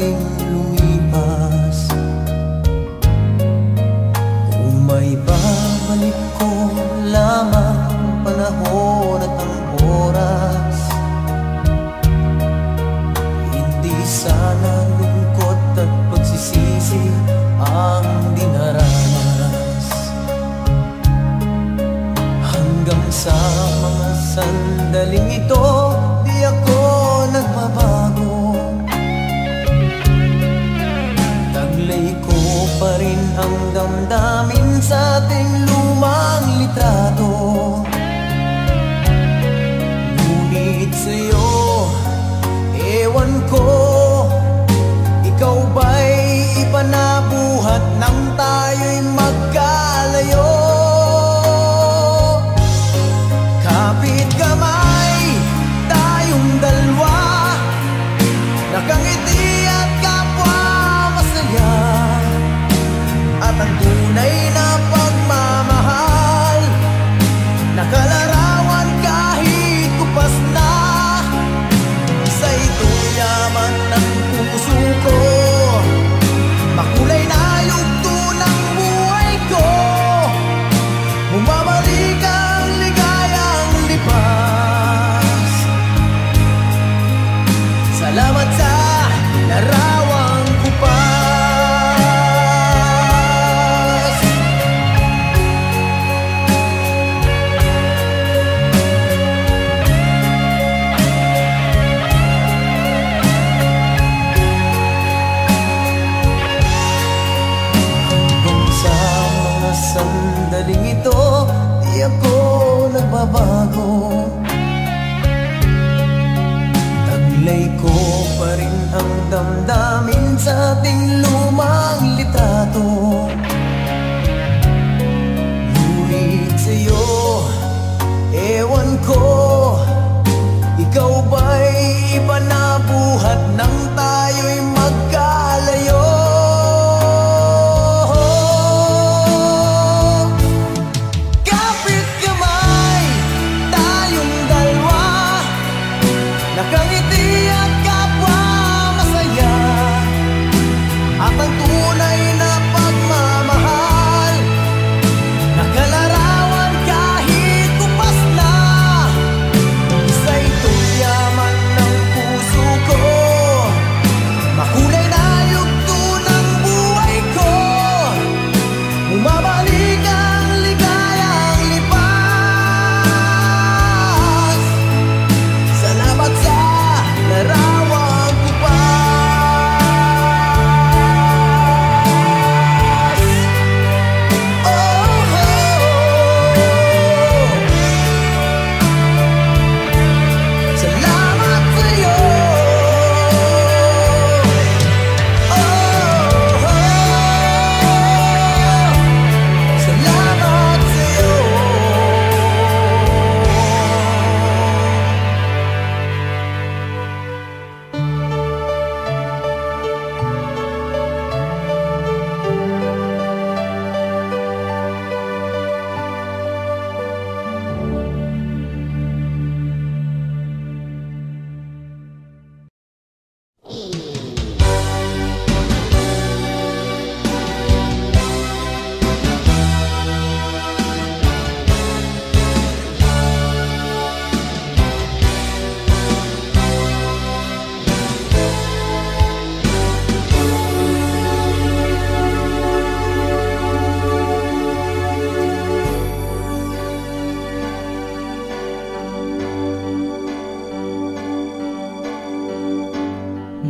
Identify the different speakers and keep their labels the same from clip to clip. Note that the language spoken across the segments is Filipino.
Speaker 1: ating lumipas. Kung may babalik ko lamang ang panahon at ang oras, hindi sana lungkot at pagsisisi ang dinaranas. Hanggang sa mga sandaling ito, di ako nagbabago. Taglay ko pa rin ang damdamin sa ating lumang litrato. Ngunit sa'yo, ewan ko, ikaw ba'y iba na buhat nang tayo'y magkalayo? Kapit kamay, tayong dalawa, nakangiti at kapwa masaya. At ang tunay na pagmamahal, nakalarawan kahit kupas na. Sa ito'y yaman ng puso ko, makulay na yugto ng buhay ko. Bumabalik ang ligayang lipas. Salamat sa larawang kupas. Hanggang sa mga sandaling ito, di ako nagbabago. Taglay ko pa rin ang damdamin sa ating lumang litrato. Ngunit sa'yo, ewan ko, ikaw ba'y iba na buhat nang tayo'y magkalayo? Kapit kamay, tayong dalawa, nakangiti at kapwa masaya. At ang tunay na pagmamahal, nakalarawan kahit kupas na. Sa ito'y yaman ng puso ko, makulay na yugto ng buhay ko. Bumabalik ang ligayang lipas. Salamat sa larawang kupas. Oh, oh, salamat sa'yo. Oh, oh, salamat sa'yo.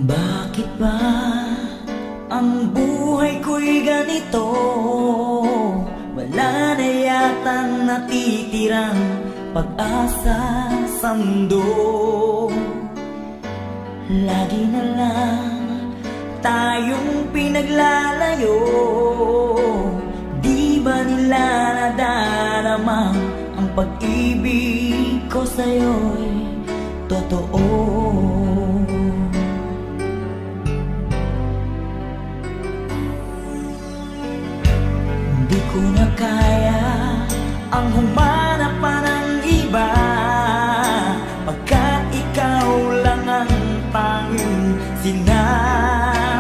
Speaker 1: Bakit ba ang buhay ko'y ganito? Wala na yatang natitirang pag-asa sa mundo. Lagi na lang tayong pinaglalayo. Di ba nila nadarama ang pag-ibig ko sa'yo'y totoo? Di ko na kaya ang humanap pa ng iba, pagkat ikaw lang ang tanging sinasama.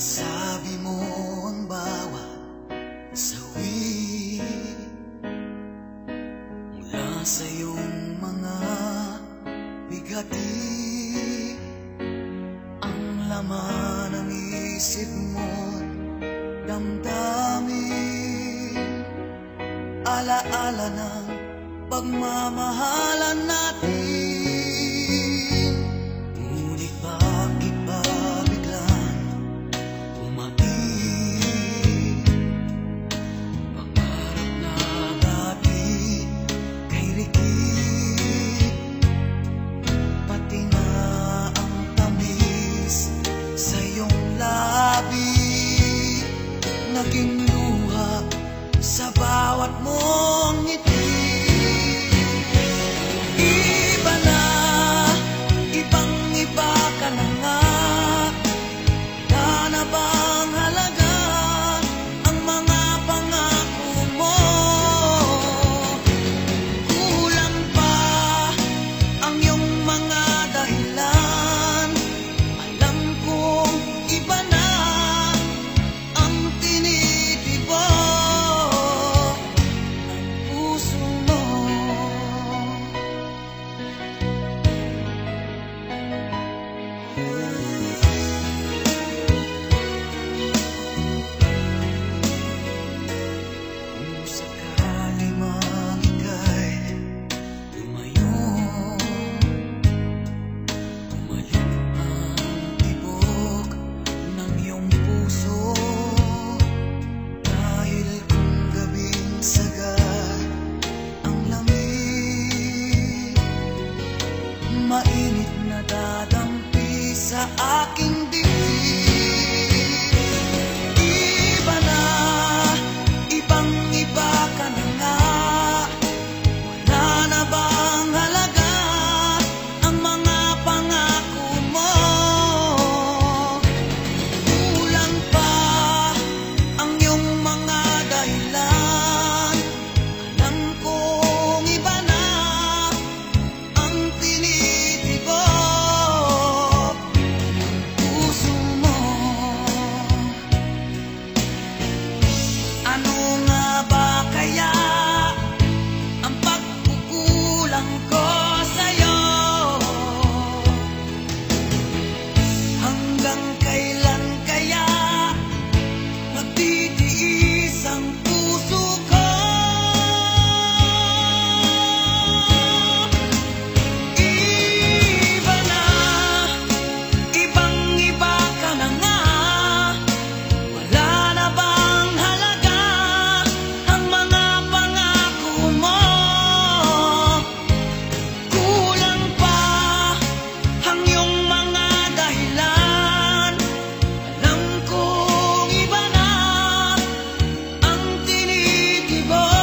Speaker 1: Sabi mo ang bawat sawi mula sa iyong mga bigati, ang laman ng isip mo't damdamin, alaala ng pagmamahalan natin. Ngunit bakit ba naging luha sa bawat mong ngiti? Iba na, ibang iba ka na nga. Wala na bang halaga ang mga pangako mo? Kulang pa ang iyong mga dahilan. Alam kong iba na ang tinitibo ng puso mo. Kung sakali mang ika'y lumayo, bumalik ang tibok ng iyong puso. Dahil kung gabing sagad ang lamig, mainit na dadampi sa aking dibdib. Iba na, ibang iba ka na nga. Wala na bang halaga ang mga pangako mo? Kulang pa ang iyong mga dahilan. Alam kong iba na ang tinitibok ng puso mo. Ano nga ba kaya ang pagkukulang ko sa'yo? Hanggang kailan kaya magtitiis ang puso ko? Iba na, ibang iba ka na nga. Wala na bang halaga ang mga pangako mo? Kulang pa ang iyong mga dahilan. Alam kong iba na ang tinitibok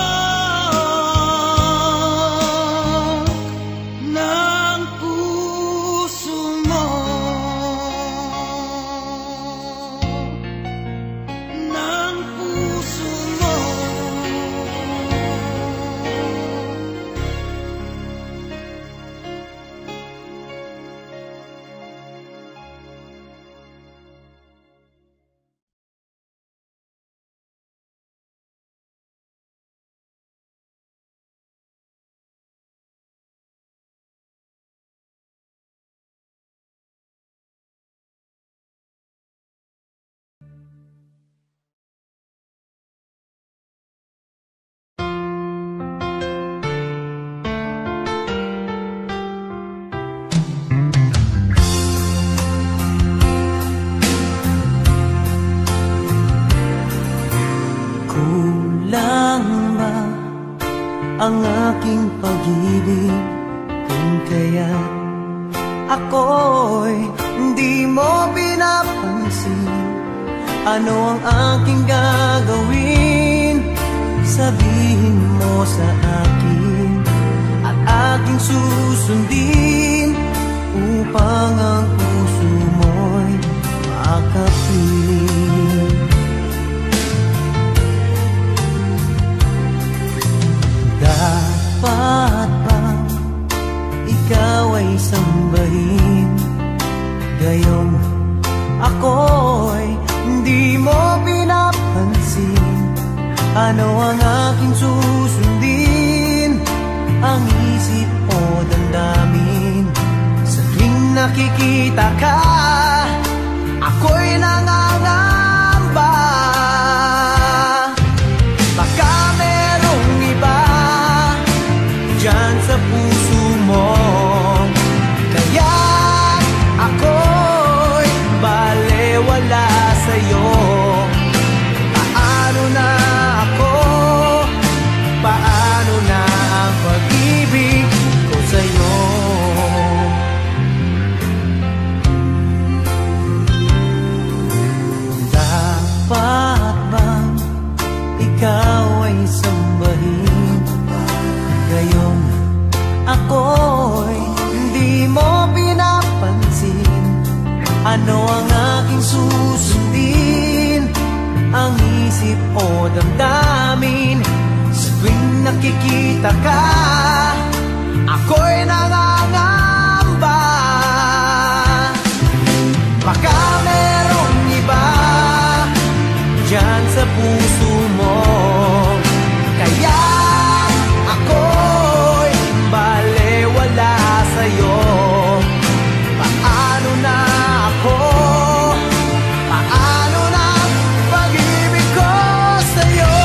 Speaker 1: ng puso mo. Ng puso mo. Kulang ba ang aking pag-ibig kung kaya ako'y hindi mo pinapansin? Ano ang aking gagawin? Sabihin mo sa akin at aking susundin upang ang puso mo'y makapiling. Ano ang aking susundin? Ang isip o damdamin? Sa tuwing nakikita ka, ako'y nangangamba. Baka merong iba dyan sa puso mo, kaya ako'y balewala sa'yo. Paano na ako? Paano na ang pag-ibig ko sa'yo? Dapat bang ikaw ay sambahin? Ngayon ako'y hindi mo pinapansin. Ano ang aking susundin? Ang isip o damdamin? Sa tuwing nakikita ka, ako'y nangangamba. Baka merong iba dyan sa puso mo, kaya ako'y balewala sa'yo. Paano na ako? Paano na pag-ibig ko sa'yo?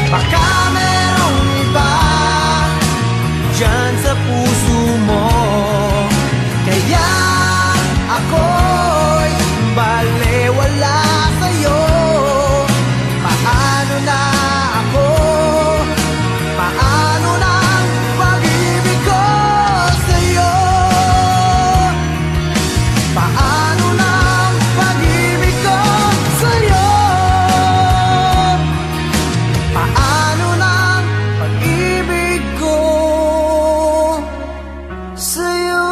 Speaker 1: Baka merong iba dyan sa puso mo, kaya ako'y balewala sa'yo. Paano na ako? Paano na ang pag-ibig ko sa'yo? Paano na ang pag-ibig ko sa'yo? Paano na ang pag-ibig ko sa'yo?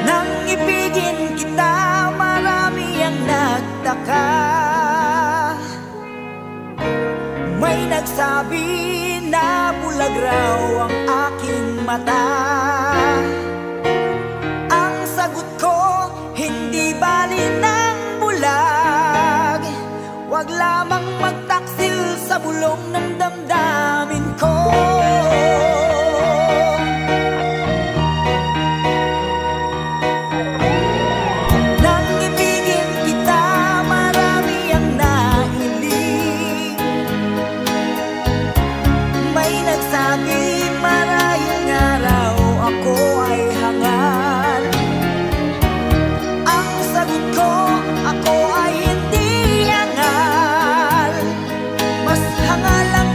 Speaker 1: Nang ibigin kita, marami ang nagtaka. May nagsabi na bulag raw ang aking mata. Ang sagot ko, hindi bali ng bulag. Wag lamang magtaksil sa bulong ng damdamin ko. Nang ibigin kita, marami ang nahiling. May nagsabi marahil nga raw ako ay hangal. Ang sagot ko, ako ay hindi hangal. Mas hangal ang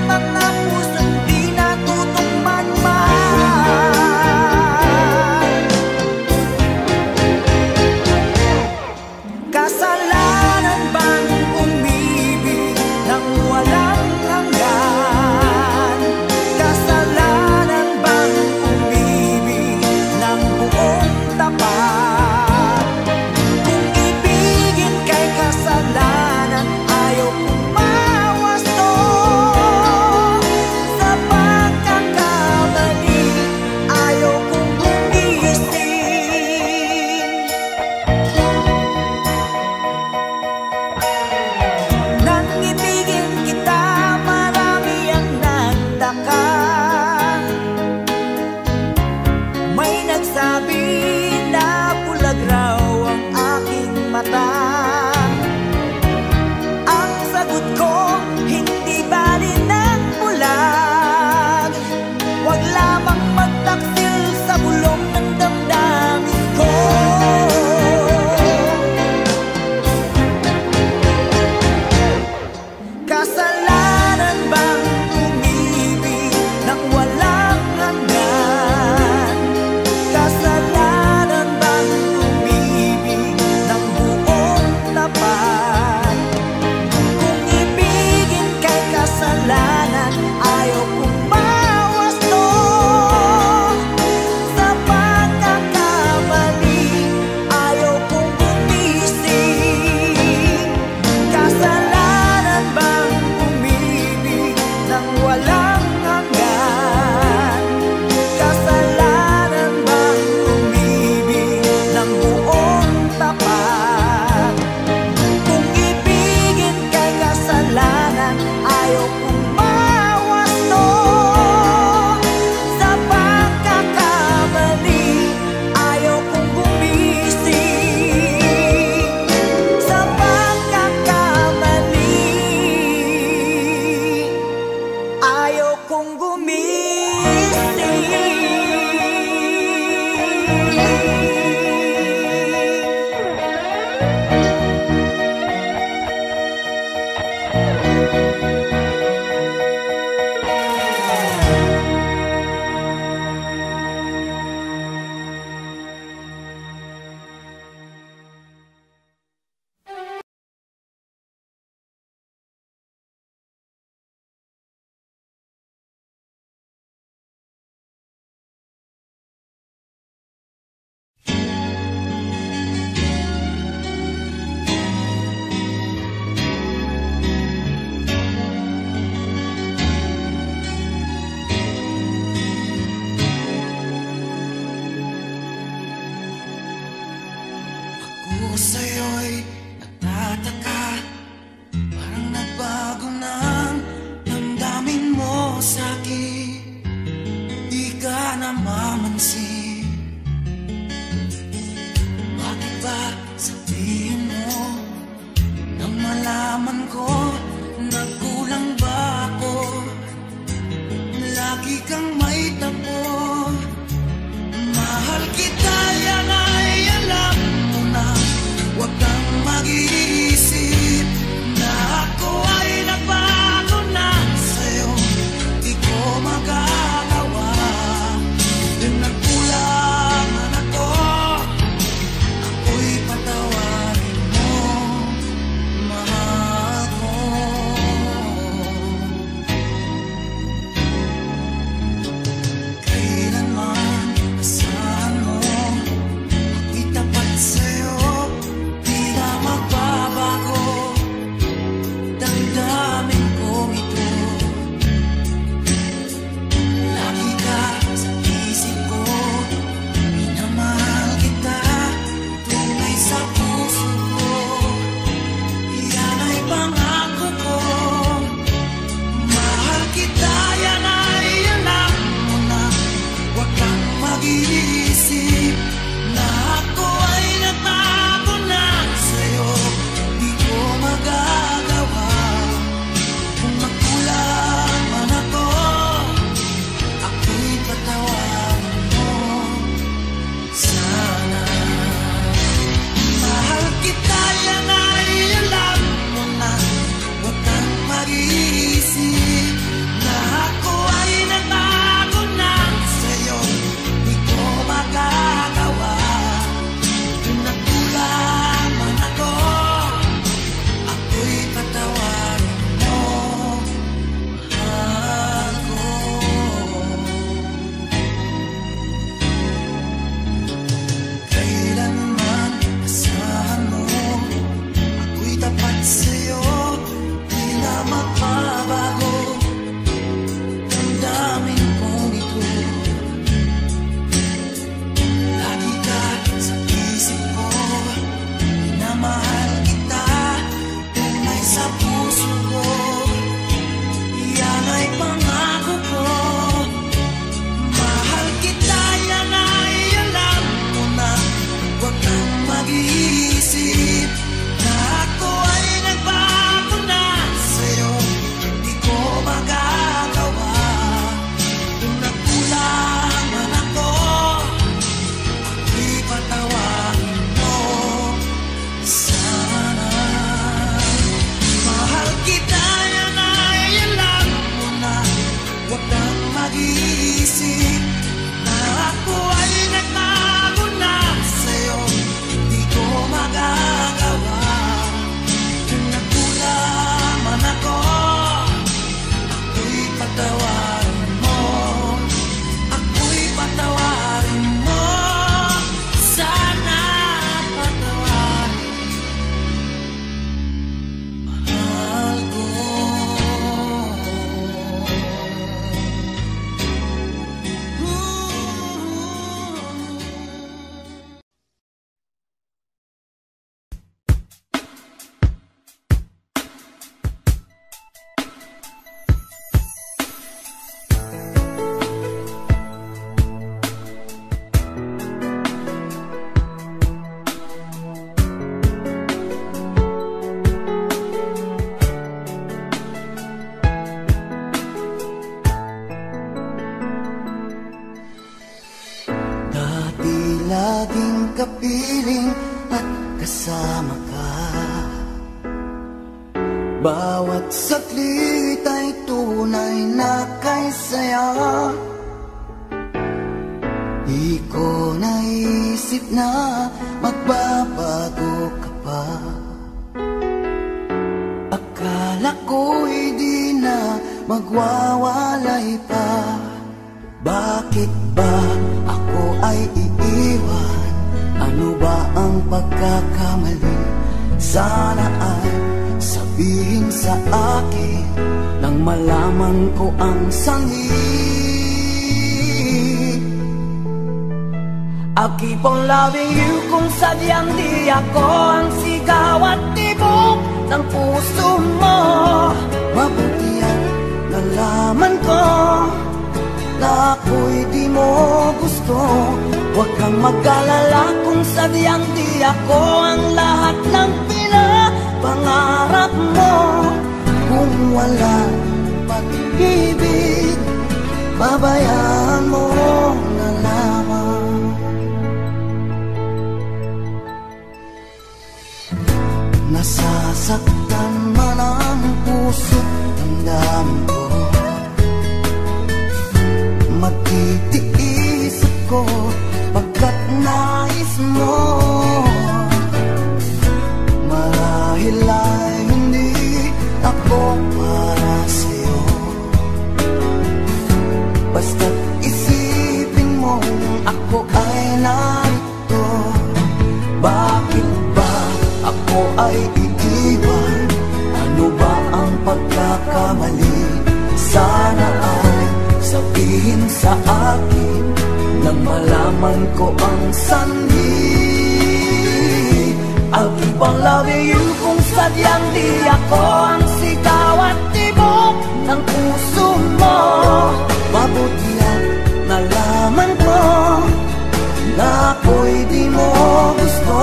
Speaker 1: namamansin? Bakit ba sabihin mo nang malaman ko nagkulang ba ako? Lagi kang may tapo. Mahal kita, yan ay alam mo na. Huwag kang mag-iisip na ako ay nagbago na sa'yo. Di ko magagawa din nagkulangan ako. Ako'y patawarin mo, mahal ko. Kailanman asahan mo, ako'y tapat sa'yo. Di na magbabago, damdamin kong ito. Lagi ka sa isip ko, minamahal kita, tunay sa puso ko. Yan ay pangako ko. Mahal kita, yan ay alam mo na. Huwag kang mag-iisip na ako ay natago na sa'yo. Di ko magagawa kung nagkulang man ako. Ako'y patawarin mo sana. Mahal kita, yan ay alam mo na. Huwag kang mag-iisip na ako ay nagbago na sa'yo. Di ko magagawa kung nagkulang man ako. Ako'y patawarin mo, mahal ko. Kailanman asahan mo, ako'y tapat sa'yo. Di na magbabago, damdamin kong ito. Lagi ka sa isip ko, minamahal kita, tunay sa puso ko. Yan ay pangako ko. Mahal kita, yan ay alam mo na. Huwag kang mag-iisip na ako ay nagbago na sa'yo. Di ko magagawa kung nagkulang man ako. Ako'y patawarin mo sana. Mahal kita, yan ay alam mo na. Huwag kang mag-iisip na ako ay nagbago na sa'yo. Di ko magagawa kung nagkulang man ako. Ako'y patawarin mo, ako'y patawarin mo sana. Patawarin, mahal ko. Dati laging kapiling at kasama ka. Bawat saglit ay tunay na kay saya. Di ko naisip na magbabago ka pa. Akala ko'y di na magwawalay pa. Bakit ba ako ay iiwan? Ano ba ang pagkakamali? Sana ay sabihin sa akin nang malaman ko ang sanhi. I'll keep on loving you kung sadyang di ako ang sigaw at tibok ng puso mo. Mabuti ang nalaman ko na ako'y di mo mo gusto, huwag kang mag-alala kung sadyang di ako ang lahat ng pinapangarap mo. Kung wala pag-ibig, babayaan mo na lamang. Nasasaktan man ang puso't damdamin ko, magtitiis ako pagkat nais mo. Marahil ay hindi ako para sa'yo, basta't isipin mo ako ay narito. Bakit ba ako ay iiwan? Ano ba ang pagkakamali? Sana ay sabihin sa akin nang malaman ko ang sanhi. I'll keep on loving you kung sadyang di ako ang sigaw at tibok ng puso mo. Mabuti at nalaman ko na ako'y di mo gusto.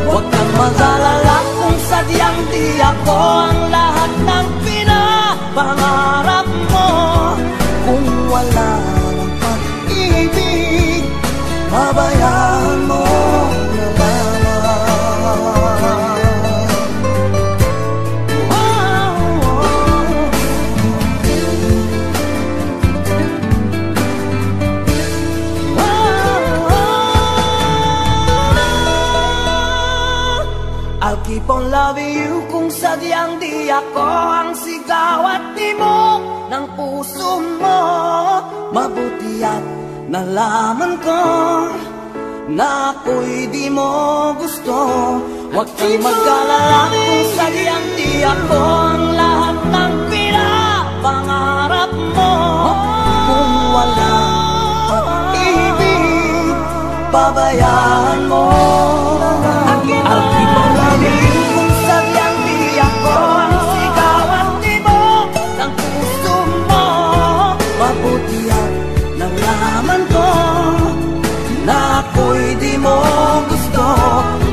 Speaker 1: Huwag kang mag-alala kung sadyang di ako ang lahat ng pinapangarap mo. Kung wala ng pag-ibig, babayaan mo na lamang. I'll keep on loving you kung sadyang di ako ang sigaw at tibok ng puso mo. Mabuti at nalaman ko na ako'y di mo gusto. Huwag kang mag-alala kung sadyang di ako ang lahat ng pinapangarap mo. Kung wala pag-ibig, babayaan mo. I'll keep on loving you kung sadyang di ako ang sigaw at tibok ng puso mo. Mabuti at nalaman ko na ako'y di mo gusto.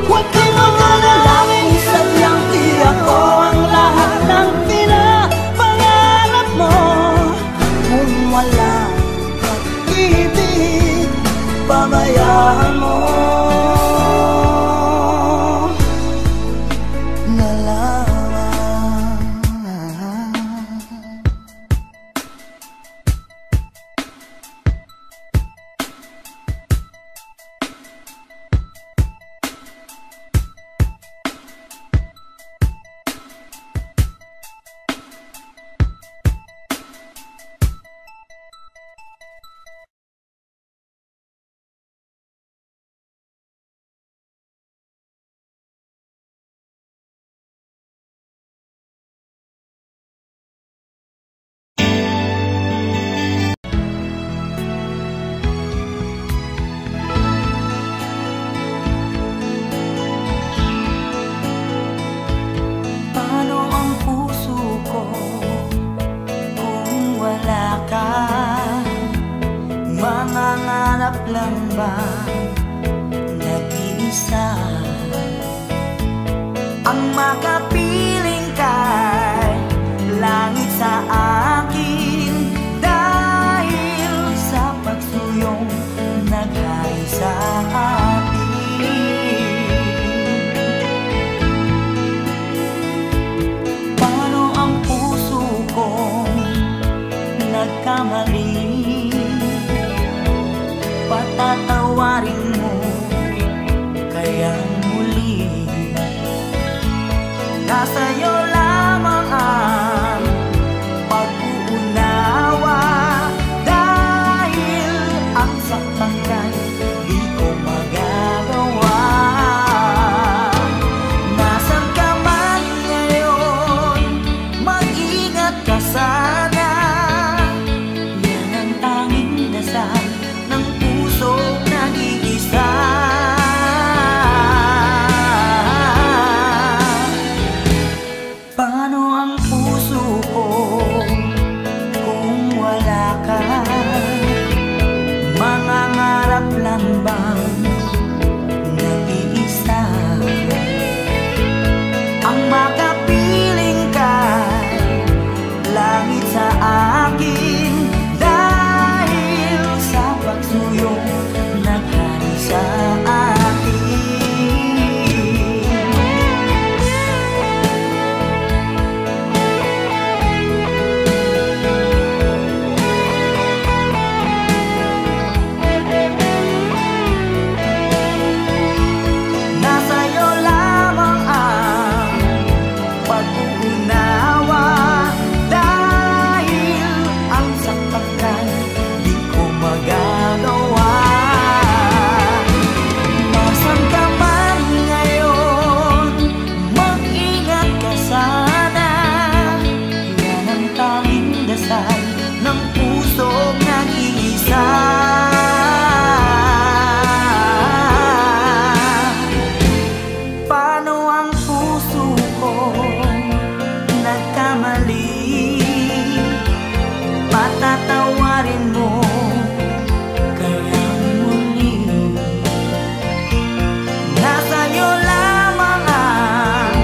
Speaker 1: Huwag kang mag-alala kung sadyang di ako ang lahat ng pinapangarap mo. Kung wala pag-ibig, babayaan mo.
Speaker 2: Mangangarap lang ba nag-iisa ang makapiling kay langit sa akin, dahil sa pagsuyong naghari sa atin. Paano ang puso kong nagkamali? Patatawarin mo kaya muli. Nasa'yo lamang ang pag-uunawa, dahil ang saktan kay di ko magagawa. Nasaan ka man ngayon, mag-ingat ka sana. Yan ang tanging dasal ng puso nag-iisa. Paano ang puso ko kung wala ka? nagkamali, patatawarin mo kaya muli. Nasa iyo lamang ang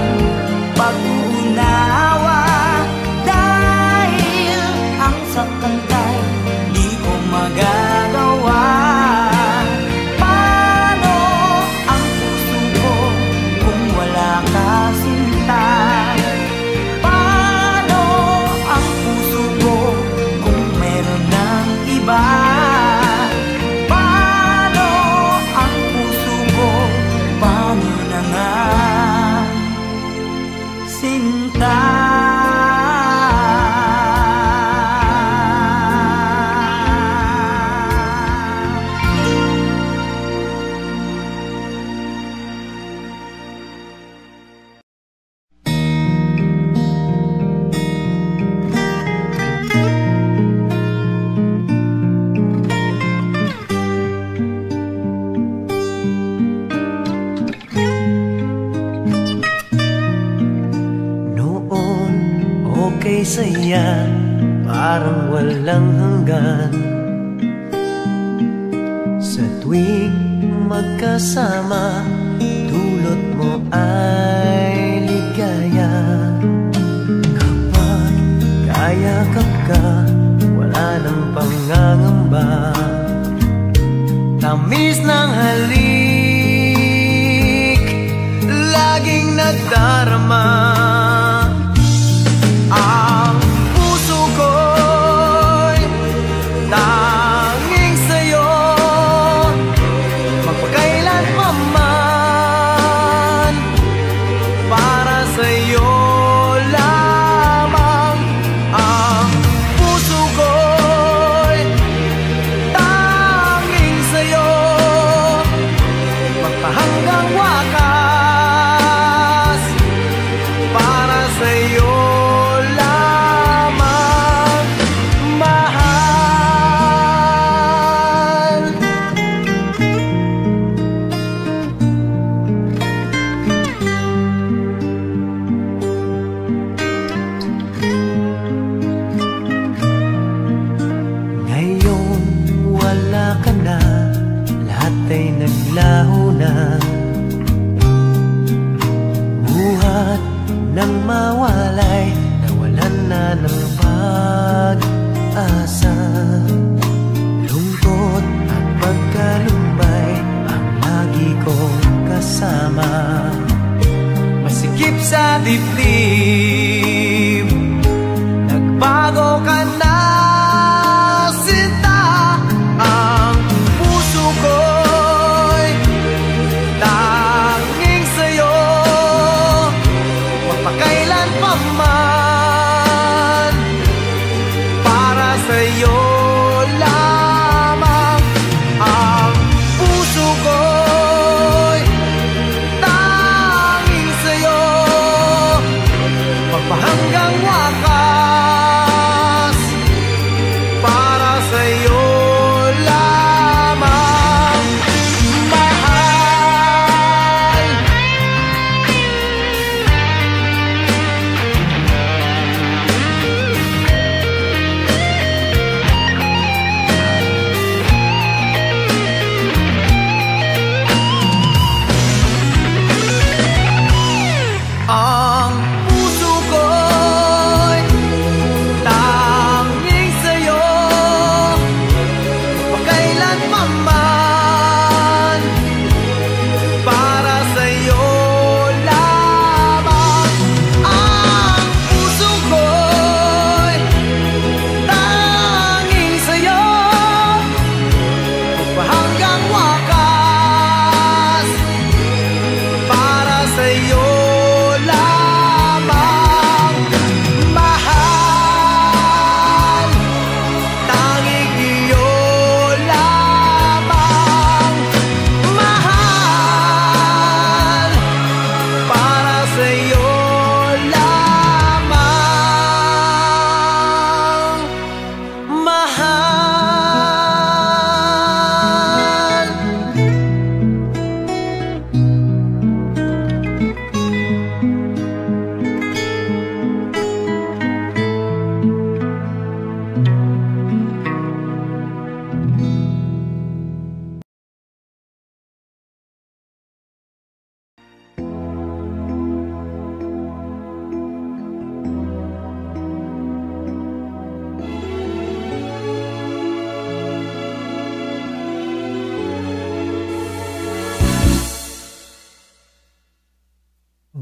Speaker 2: pag-unawa, dahil ang sakantay di ko magagawa. Paano ang puso ko kung wala ka, sinta? Paano ang puso ko kung meron ng iba? Paano ang puso ko, paano na nga, sinta?
Speaker 1: Noon, okay saya, parang walang hanggan. Sa tuwing magkasama, dulot mo ay ligaya. Kapag kayakap ka, wala nang pangangamba. Tamis ng halik, laging nagdarama. Ang puso ko'y tanging sa'yo, magpakailan pa man, para sa'yo lamang. Ang puso ko'y tanging sa'yo, magpahanggang wakas, para sa'yo lamang, mahal. Ngayon wala ka na, lahat ay naglaho na. Buhat nang mawalay, nawalan na ng pag-asa. Lungkot at pagkalumbay ang lagi kong kasama. Masikip sa dibdib, nagbago ka na, sinta. Ang puso ko'y tanging sa'yo, magpakailan pa man, para sa'yo lamang. Ang puso ko'y tanging sa'yo, magpahanggang wakas, para sa'yo lamang, mahal. Ang puso ko'y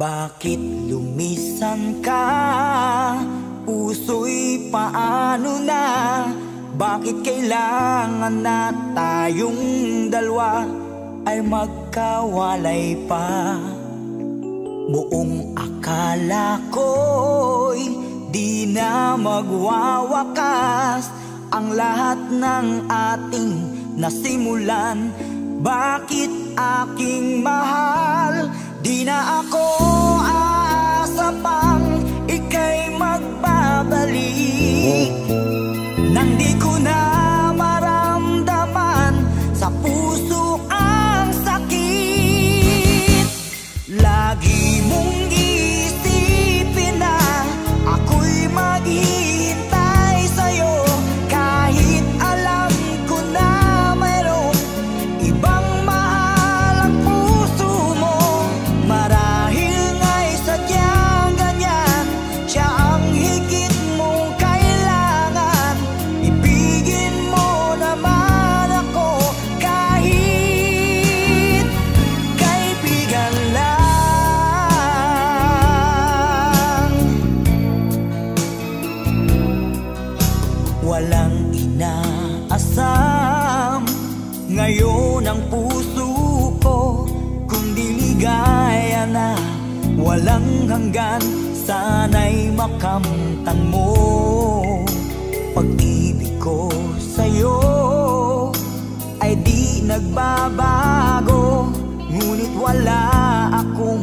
Speaker 2: Bakit lumisan ka? Puso'y paano na? Bakit kailangan na tayong dalawa ay magkawalay pa? Buong akala ko'y di na magwawakas ang lahat ng ating nasimulan. Bakit aking mahal, di na ako aasa pang ika'y magbabalik? Nang di ko na maramdaman sa puso ang sakit, lagi mong isipin na ako'y maghihintay sa'yo, kahit alam ko na mayroong ibang mahal ang puso mo. Marahil nga'y sadyang ganyan, siya ang higit mong kailangan. Ibigin mo naman ako kahit kaibigan lang. Walang inaasam ngayon ang puso ko, kung diligaya na walang hanggan, sana'y makamtan mo. Pag-ibig ko sa'yo ay di nagbabago, ngunit wala akong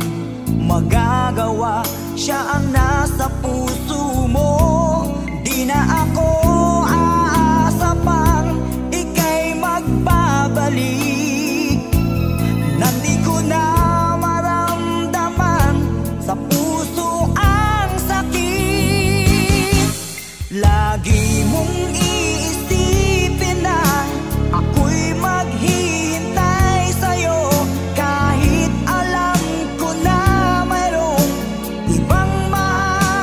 Speaker 2: magagawa. Siya ang nasa puso mo, di na ako aasa pang ika'y magbabalik. Nandi ko na maramdaman sa puso ang sakit, lagi mong iisipin na ako'y maghihintay sa'yo, kahit alam ko na mayroong ibang mahal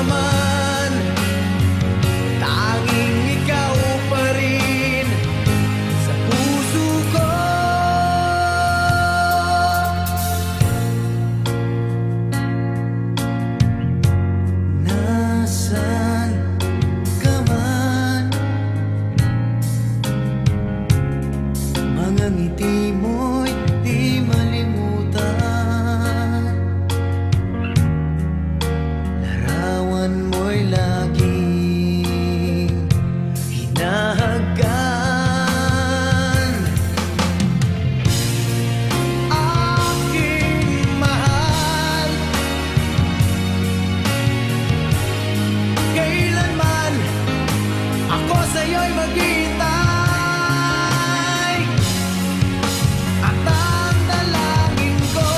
Speaker 1: man, tanging ikaw pa rin sa puso ko. Nasaan ka man, mga ngiti mo'y di malimutan, larawan mo'y laging hinahagan. Aking mahal, kailanman ako sa'yo'y maghihintay, at ang dalangin ko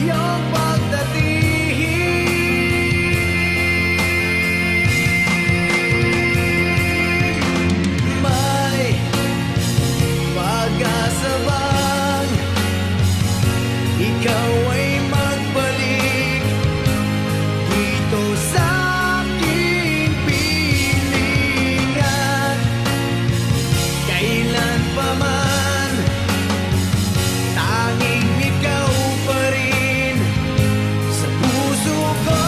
Speaker 1: iyong pagdating. May pag-asa bang ikaw ay magbalik dito sa aking piling, at kailan pa man, tanging ikaw pa rin sa puso ko.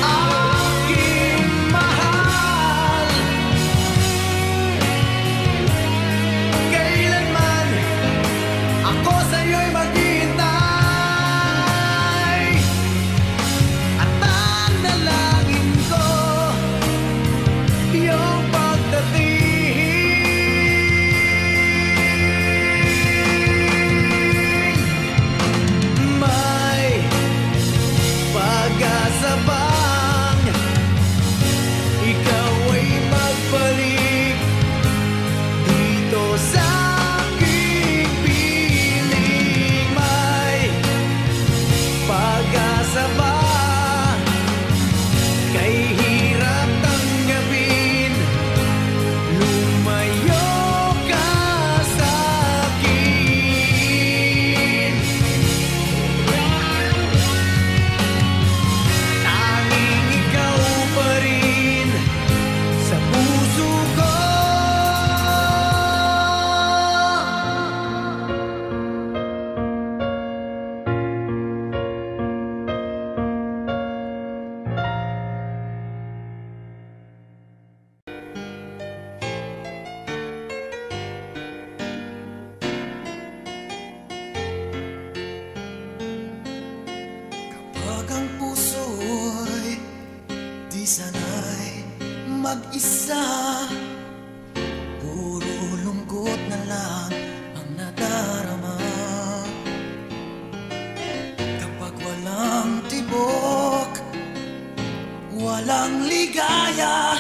Speaker 1: Aking mahal, kailanman ako sa'yo'y maghihintay, at ang dalangin ko iyong pagdating. May pag-asa bang ikaw ay magbalik dito sa aking piling? May pag-asa ba kay hirap tanggapin, lumayo ka sa akin? Tanging ikaw pa rin sa puso ko. Kapag ang puso'y di sanay mag-isa, puro lungkot na lang ang nadarama. Kapag walang tibok, walang ligaya,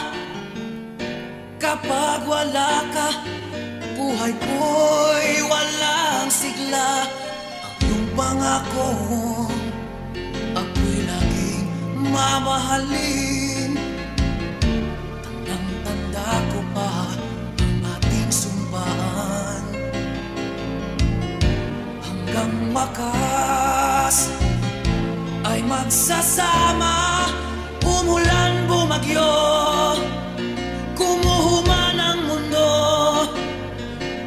Speaker 1: kapag wala ka, buhay ko'y walang sigla. Ang iyong pangakong ako'y laging mamahalin, tandang-tanda ko pa ang ating sumpaan. Hanggang wakas ay magsasama, umulan bumagyo, kumuhuman ang mundo,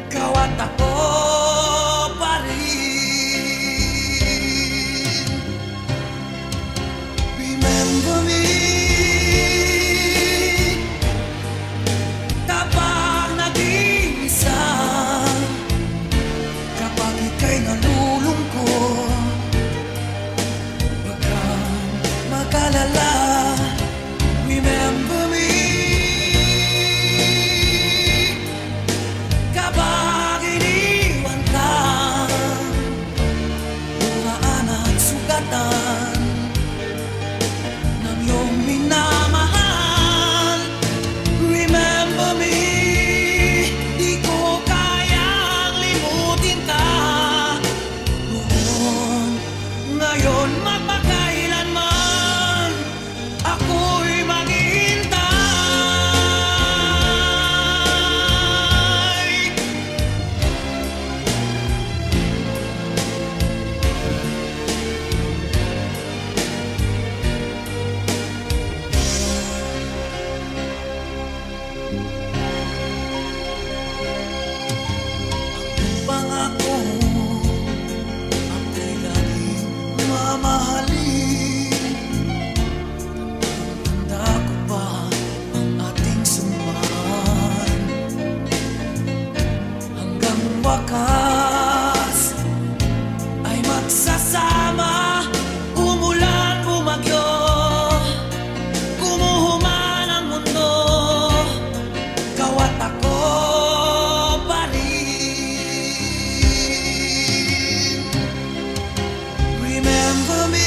Speaker 1: ikaw at ako pa rin. Remember me wakas ay magsasama. Umulan, bumagyo, gumuhuman ang mundo, ikaw at ako pa rin. Remember me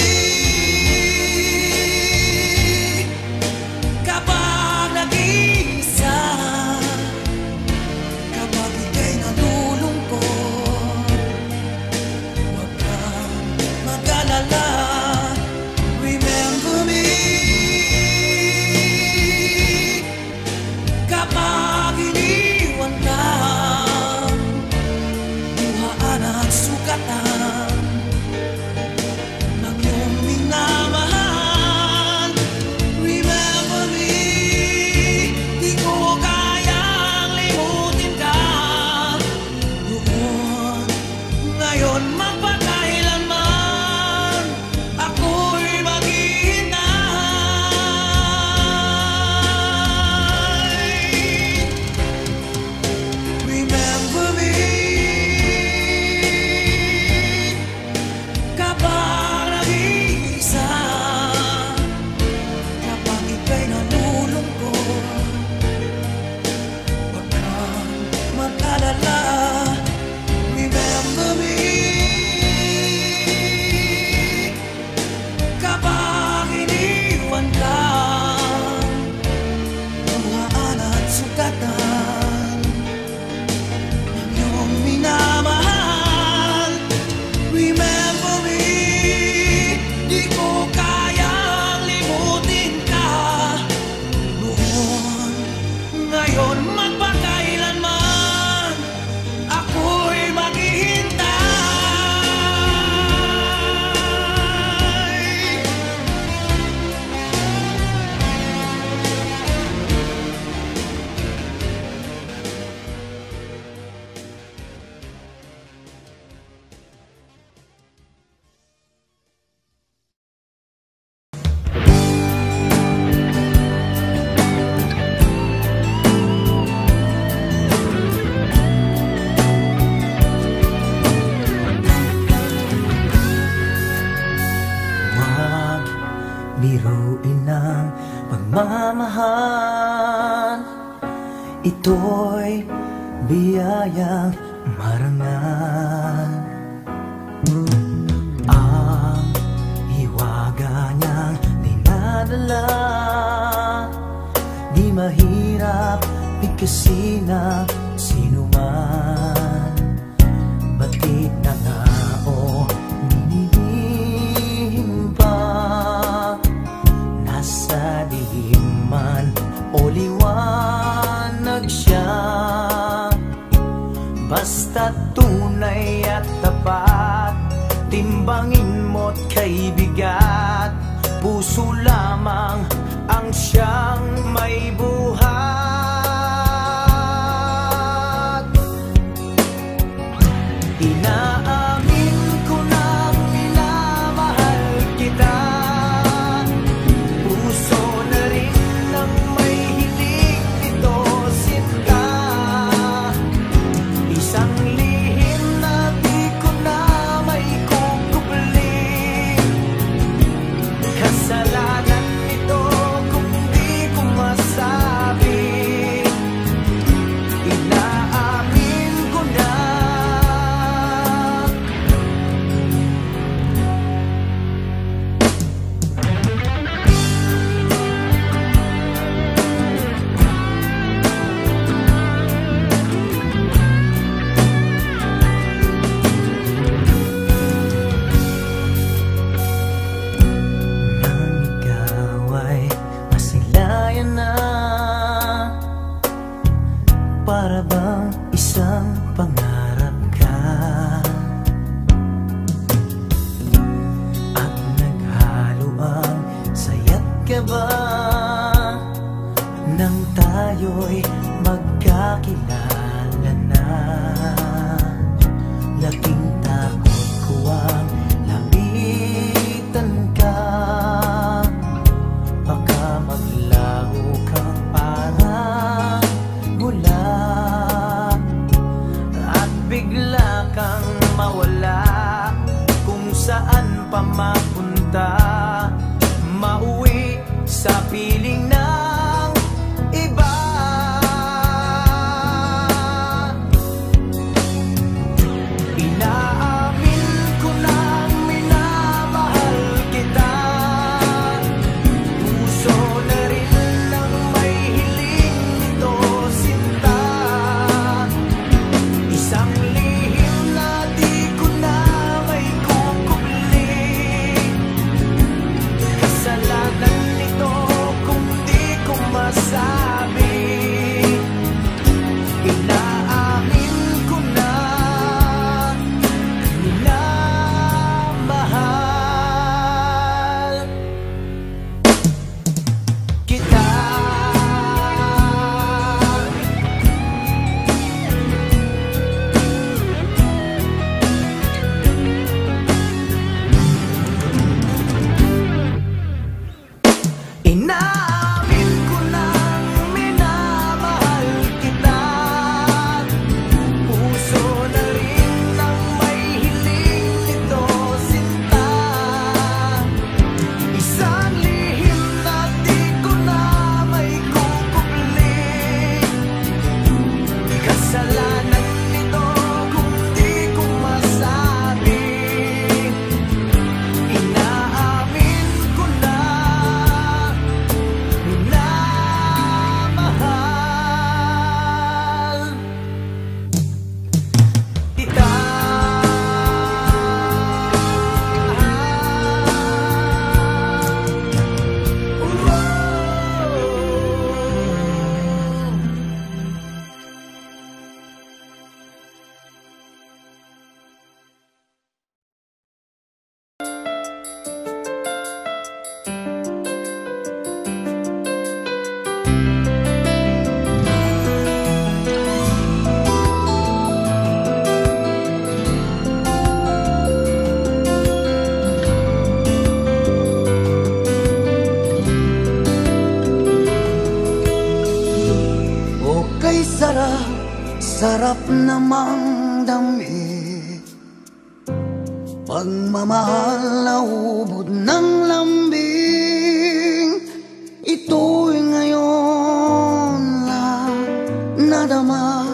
Speaker 1: kapag nag-iisa, kapag ika'y nalulungkot, huwag kang mag-alala. Remember me kapag iniwan ka, luhaan at sugatan ng iyong minamahal. Remember me, di ko kayang limutin ka noon, ngayon, magpakailanman ako'y maghihintay. Remember me kapag nag-iisa, kapag ika'y nalulungkot, huwag kang mag-alala. Remember me kapag iniwan ka, luhaan at sugatan ng iyong minamahal. Remember me, di ko kayang limutin ka noon, ngayon, magpakailanman ako'y maghihintay. Huwag biruin ang pagmamahal, ito'y biyayang marangal. Ang hiwaga niyang dinadala, di mahirap bigkasin ng sinuman. Batik na nga o ninilihim pa, nasa dilim man o liwanag siya, basta tunay at tapat, timbangin mo't kay bigat, puso lamang ang siyang may buhat. Inaamin ko na minamahal kita, puso na rin ang may hilig nito sinta. Isang lihim na di ko na may kukupli, kasalanan nito kung di ko masabi. Inaamin ko na. Nang ikaw ay masilayan na, para bang isang pangarap ka, at naghalo ang saya't kaba nang tayo'y magkakilala na. Laking takot ko ang lapitan ka, baka maglaho kang parang mula, at bigla sarap, sarap namang damit. Pagmamahal na ubod ng lambing. Ito'y ngayon lang nadama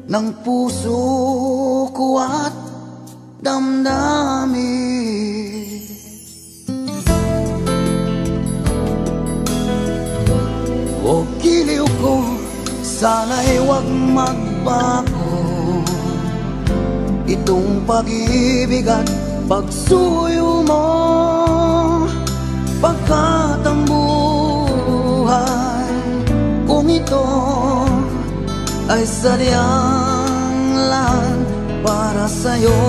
Speaker 1: ng puso ko at damdamin. O giliw ko, sana'y huwag magbago. Itong pag-ibig at pagsuyo mo, pagkat ang buhay kung ito ay sadyang lang para sa'yo.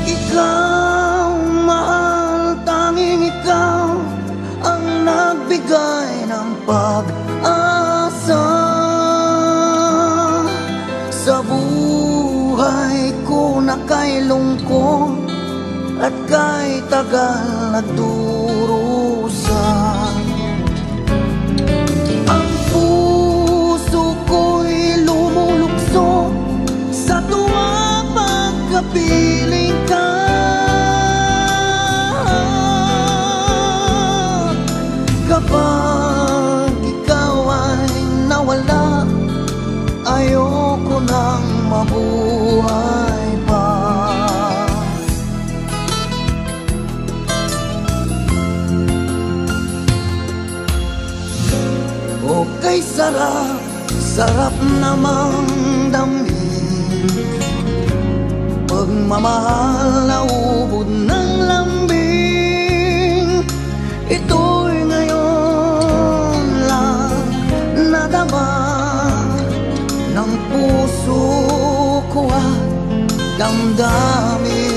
Speaker 1: Ikaw, mahal, tanging ikaw ang nagbigay ng pag-asa sa buhay ko na kay lungkot at kay tagal nagdurusa. Ang puso ko'y lumulukso sa tuwang pagkapiling ka. Kapag ikaw ay nawala, ayoko nang mabuhay pa. Okay, sarap, sarap namang damhin. Pagmamahal na ubod ng lambing. Ito'y ngayon lang nadama ng puso ko at damdamin.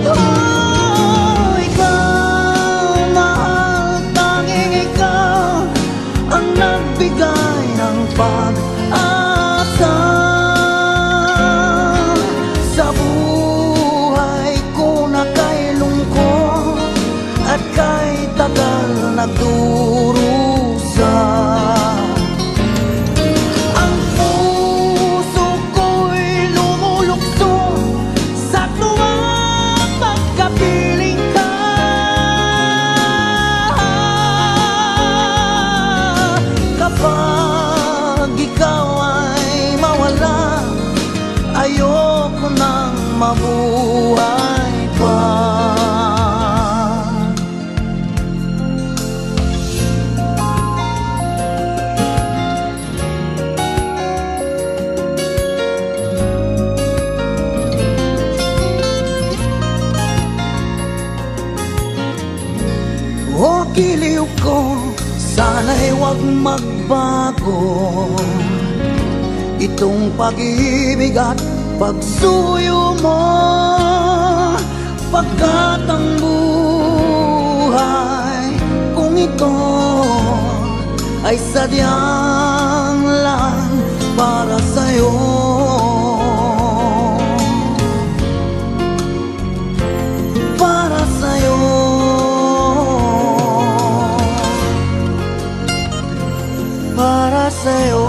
Speaker 1: Oh, ikaw, mahal, tanging ikaw ang nagbigay ng pag-asa sa buhay ko na kay lungkot at kay tagal nagdurusa. Ang puso ko'y lumulukso sa tuwang pagkapiling ka. Kapag ikaw ay mawala, ayoko nang mabuhay pa. O giliw ko, sana'y huwag magbago. Itong pag-ibig at pagsuyo mo, pagkat ang buhay kung ito ay sadyang lang para sa'yo. Para sa'yo. Para sa'yo.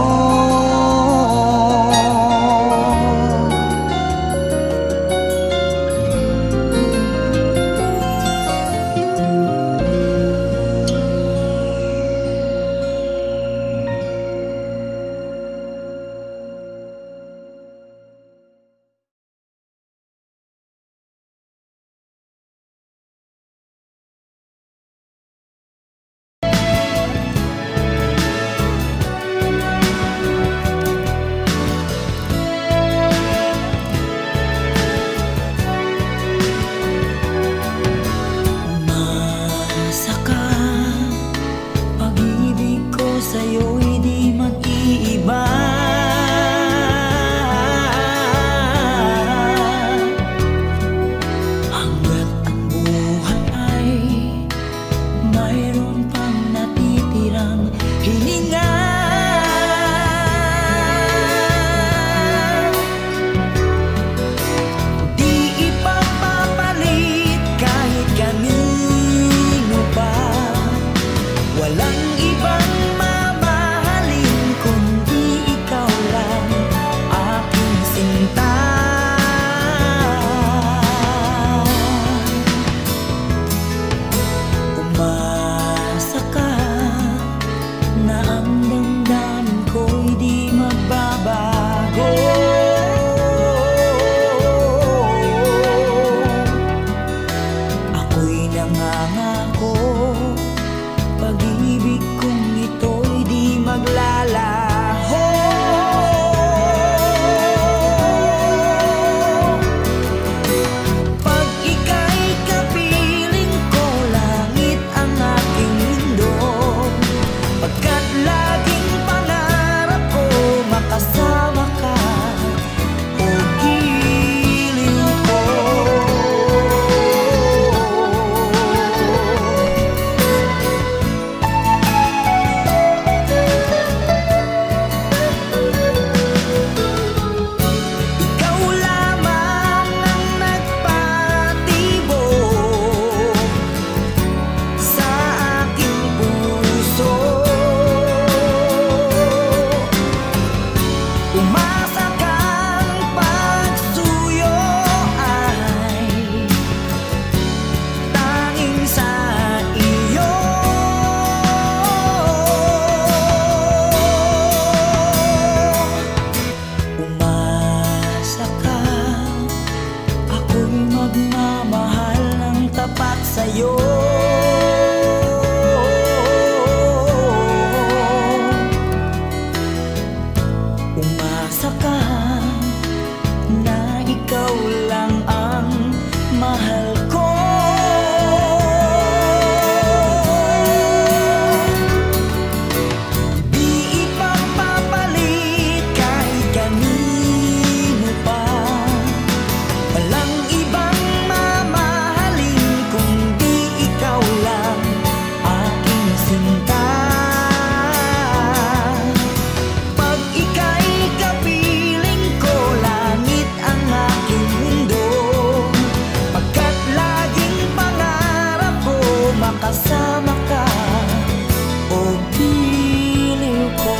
Speaker 2: sa'yo. Umasa ka na ikaw lang ang mahal ko. Di ipapapalit kahit kanino pa. Walang ibang mamahalin kundi ikaw lang aking sinta. Pag ika'y kapiling ko, langit ang aking mundo. Pagkat laging pangarap ko makasama ka, o giliw ko.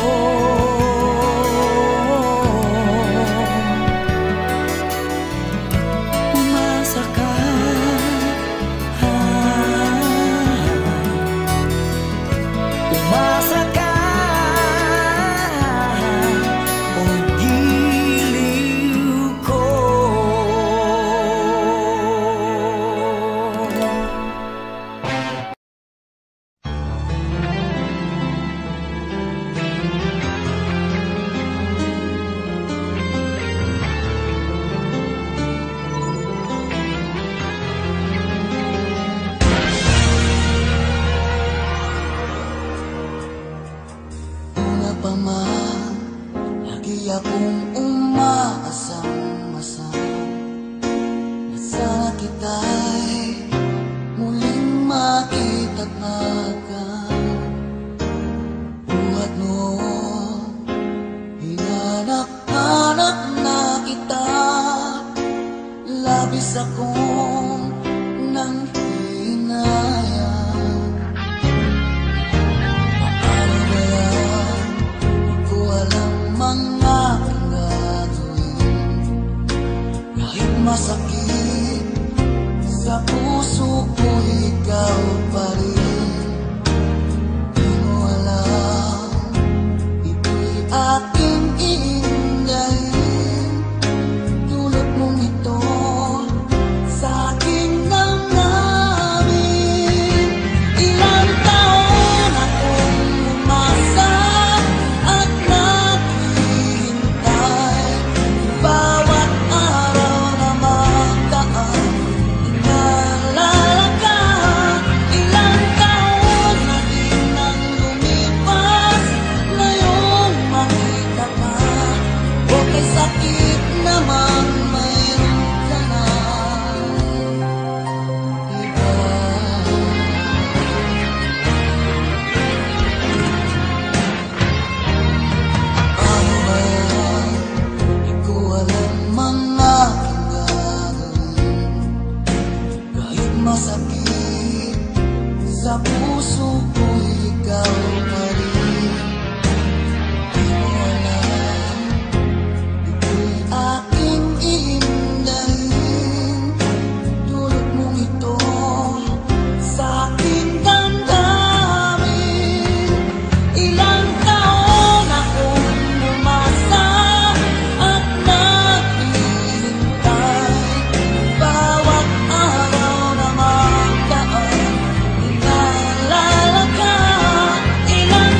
Speaker 2: Umasa ka, umasa ka, o giliw ko.
Speaker 1: Una pa man, lagi akong umaasang-asang na sana kita'y muling makita't magan. Buhat noon, hinanap-hanap na kita, labis akong nang hinayang. Paano ba yan? Di ko alam mga aking gagawin. Kahit masakit sa puso ko, ikaw pa rin. Di mo alam, ito'y aking iingayin. Tulad mong ito sa aking damdamin. Ilang taon akong umasa at naghihintay. Bawat araw na magdaan, inaalala ka. Ilang taon na din nang lumipas, ngayong makita ka. O kay sakit naman mayroon ka na iba. Ano ba yan? Di ko alam mga aking gagawin. Kahit masakit sa puso ko, ikaw pa rin. Di mo alam, ito'y aking iindahin. Tulad mong ito sa aking damdamin. Ilang taon akong umasa at naghihintay. Bawat araw na magdaan, inaalala ka. Ilang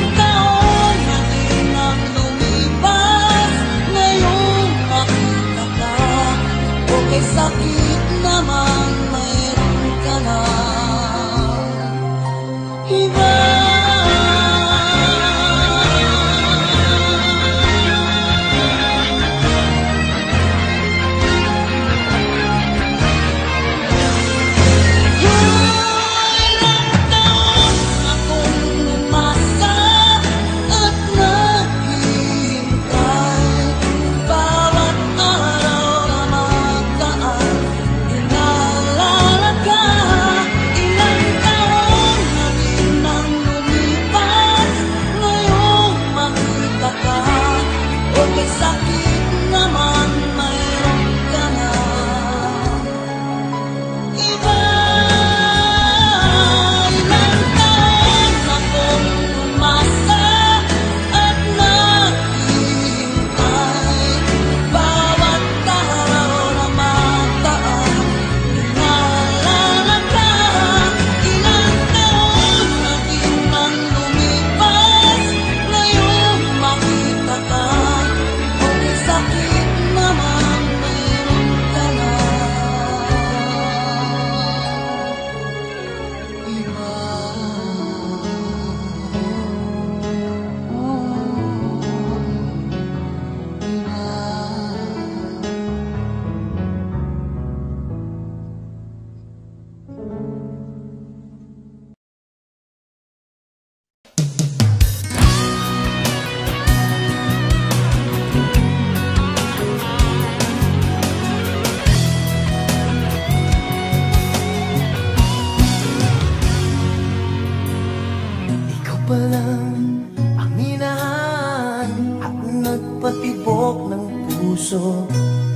Speaker 1: puso,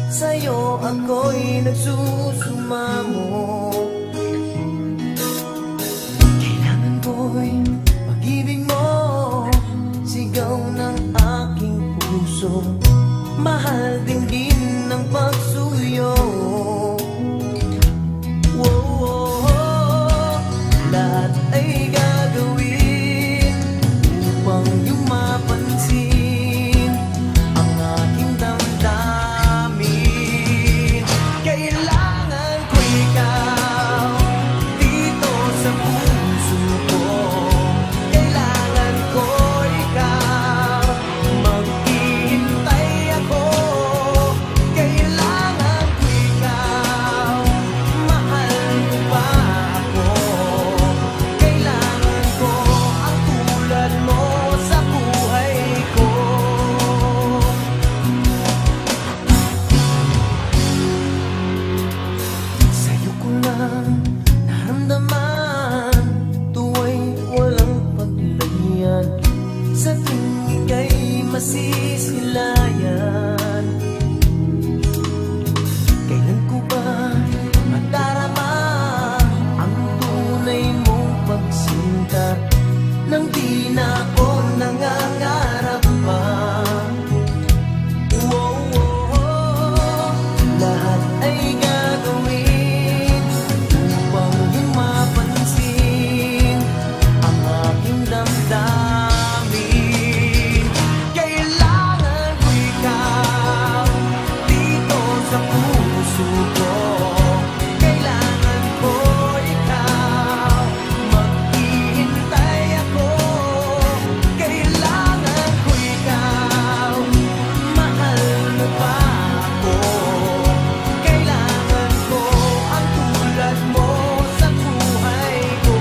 Speaker 1: sa'yo ako'y nagsusumamo. Kailangan ko'y pag-ibig mo, sigaw ng aking puso, mahal din ng pagsuyo. Lahat ay gagawin upang iyong mapansin ang aking damdamin. Kailangan ko ikaw dito sa puso ko. Kailangan ko ikaw, maghihintay ako. Kailangan ko ikaw, mahal mo ba ako? Kailangan ko ang tulad mo sa buhay ko. Sa'yo ko lang naramdaman, tuwa'y walang paglayan, sa tuwing ika'y masisilayan. Kailan ko ba madarama ang tunay mong pagsinta, nang di na ako nangangarap pa? Lahat ay gagawin upang iyong mapansin ang aking damdamin. Kailangan ko ikaw dito sa puso ko. Kailangan ko ikaw, maghihintay ako. Kailangan ko ikaw, mahal mo ba ako? Kailangan ko ang tulad mo sa buhay ko.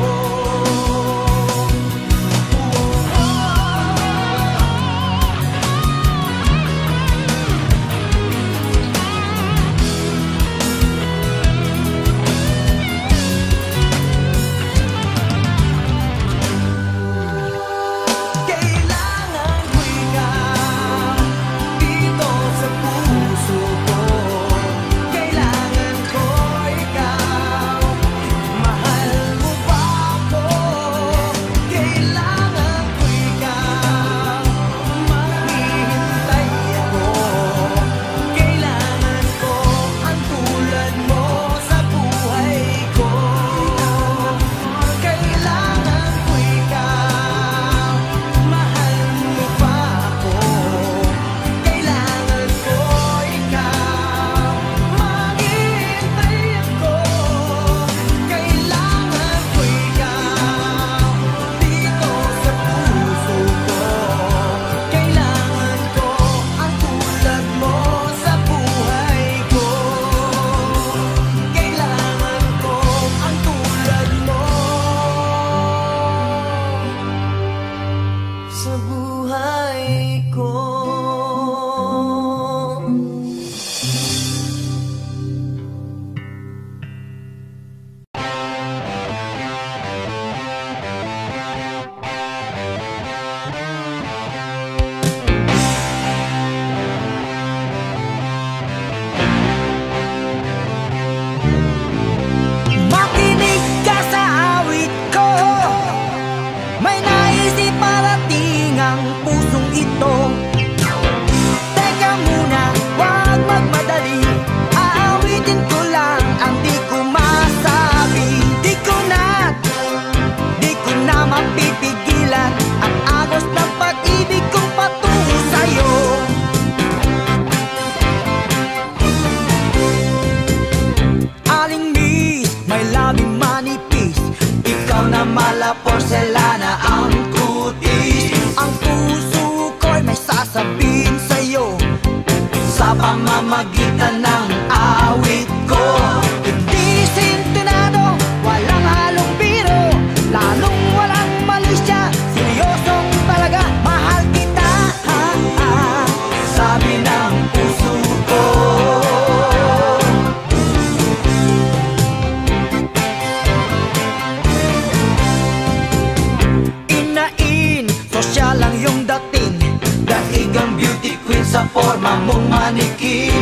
Speaker 1: Kailangan ko ikaw dito sa puso ko. Kailangan ko ikaw, mahal mo ba ako? Kailangan ko ikaw, maghihintay ako. Kailangan ko ang tulad mo sa buhay ko. Kailangan ko ikaw, mahal mo ba ako? Kailangan ko ikaw, maghihintay ako. Kailangan ko ikaw dito sa puso ko. Kailangan ko ang tulad mo sa buhay ko. Kailangan ko ang tulad mo sa buhay ko. Makinig ka sa awit ko, may naisip parating ang pusong ito. Teka muna, huwag magmadali, aawitin ko lang ang di ko masabi. Di ko na mapipigilan ang agos ng pag-ibig kong patungo sa'yo. Aling miss, may labing manipis, ikaw na mala porselana ang kutis. Ang puso ko'y may sasabihin sa'yo sa pamamagitan ng awit ko. Hindi sintonado, walang halong biro, lalong walang malisya, seryosong talaga, mahal kita, sabi ng puso ko. Sosyal lang yung dating, daig ang beauty queen sa forma mong manikin.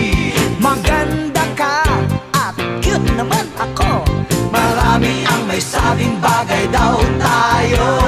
Speaker 1: May sabing bagay daw tayo.